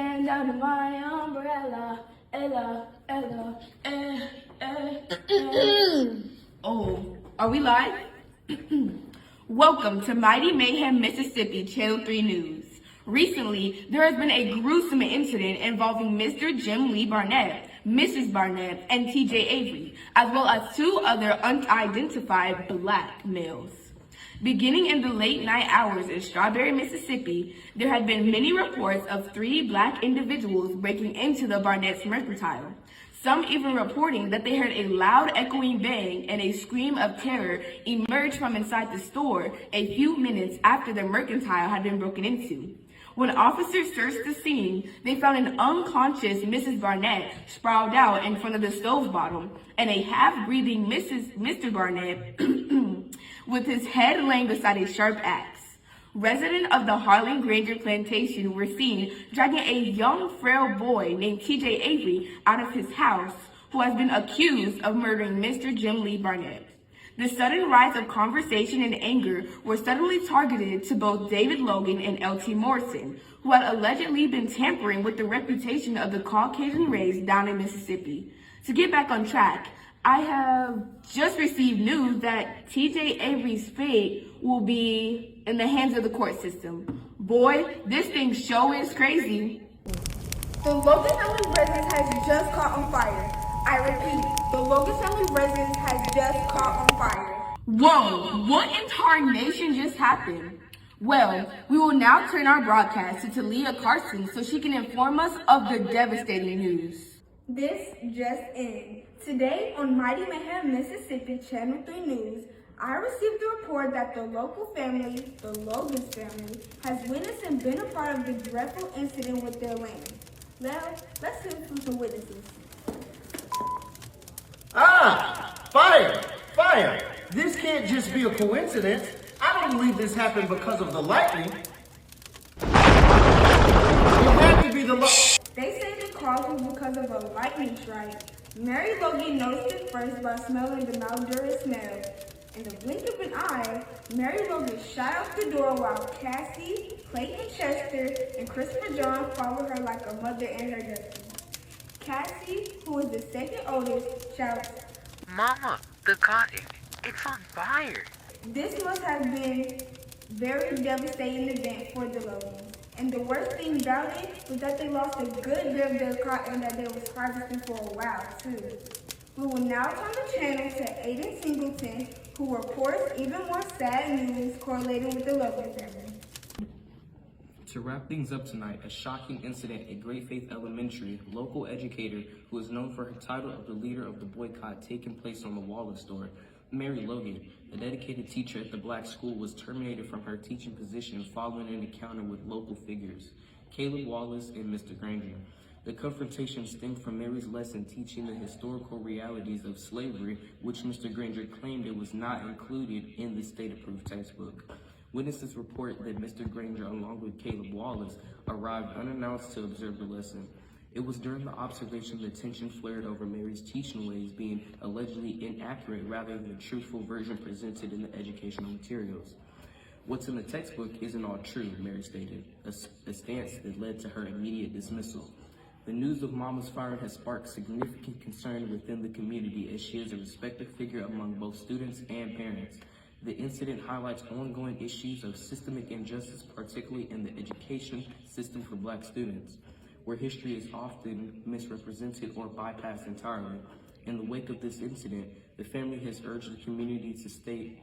hand out of my umbrella. Ella, Ella, Oh, are we live? Welcome to Mighty Mayhem, Mississippi, Channel 3 News. Recently, there has been a gruesome incident involving Mr. Jim Lee Barnett, Mrs. Barnett, and TJ Avery, as well as two other unidentified black males. Beginning in the late night hours in Strawberry, Mississippi, there had been many reports of three black individuals breaking into the Barnett's mercantile. Some even reporting that they heard a loud echoing bang and a scream of terror emerge from inside the store a few minutes after the mercantile had been broken into. When officers searched the scene, they found an unconscious Mrs. Barnett sprawled out in front of the stove bottom, and a half-breathing Mr. Barnett with his head laying beside a sharp axe. Residents of the Harlan Granger plantation were seen dragging a young, frail boy named TJ Avery out of his house, who has been accused of murdering Mr. Jim Lee Barnett. The sudden rise of conversation and anger were suddenly targeted to both David Logan and L.T. Morrison, who had allegedly been tampering with the reputation of the Caucasian race down in Mississippi. To get back on track, I have just received news that TJ Avery's fate will be in the hands of the court system. Boy, this thing sure is crazy. The Logan Family residence has just caught on fire. I repeat, the Logan Family residence has just caught on fire. Whoa, what in tarnation just happened? Well, we will now turn our broadcast to Talia Carson so she can inform us of the devastating news. This just in. Today on Mighty Mayhem, Mississippi, Channel 3 News, I received a report that the local family, the Logan family, has witnessed and been a part of the dreadful incident with their land. Now, let's hear from some witnesses. Fire! Fire! This can't just be a coincidence. I don't believe this happened because of the lightning. It had to be the They say the cause was because of a lightning strike. Mary Logan noticed it first by smelling the malodorous smell. In the blink of an eye, Mary Logan shot out the door while Cassie, Clayton Chester, and Christopher John followed her like a mother and her husband. Cassie, who is the second oldest, shouts, "Mama, the garden, it's on fire." This must have been very devastating event for the Logans. And the worst thing about it was that they lost a good bit of their cotton that they was harvesting for a while too. We will now turn the channel to Aiden Singleton, who reports even more sad news correlated with the Logan family. To wrap things up tonight, a shocking incident at Great Faith Elementary, local educator who is known for her title of the leader of the boycott taking place on the Wallace store. Mary Logan, a dedicated teacher at the black school, was terminated from her teaching position following an encounter with local figures, Caleb Wallace and Mr. Granger. The confrontation stemmed from Mary's lesson teaching the historical realities of slavery, which Mr. Granger claimed it was not included in the state-approved textbook. Witnesses report that Mr. Granger, along with Caleb Wallace, arrived unannounced to observe the lesson. It was during the observation that tension flared over Mary's teaching ways being allegedly inaccurate rather than the truthful version presented in the educational materials. What's in the textbook isn't all true, Mary stated, a stance that led to her immediate dismissal. The news of Mama's firing has sparked significant concern within the community as she is a respected figure among both students and parents. The incident highlights ongoing issues of systemic injustice, particularly in the education system for black students, where history is often misrepresented or bypassed entirely. In the wake of this incident, the family has urged the community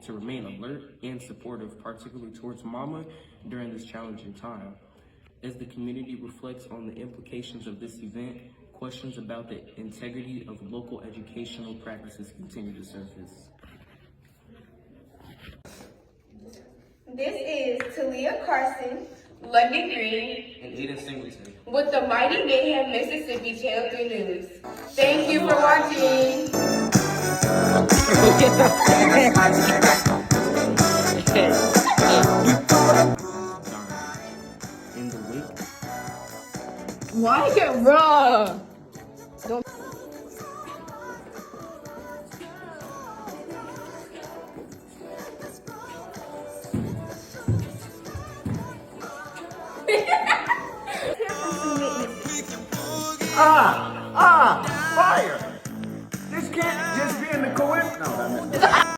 to remain alert and supportive, particularly towards Mama during this challenging time. As the community reflects on the implications of this event, questions about the integrity of local educational practices continue to surface. This is Talia Carson, London Green, And Aiden Singleton. with the Mighty Mayhem, Mississippi, Channel 3 News. Thank you for watching. In the wake Why get raw? Don't. Hear from some witnesses. Fire! This can't just be in the coincidence. No, I missed it.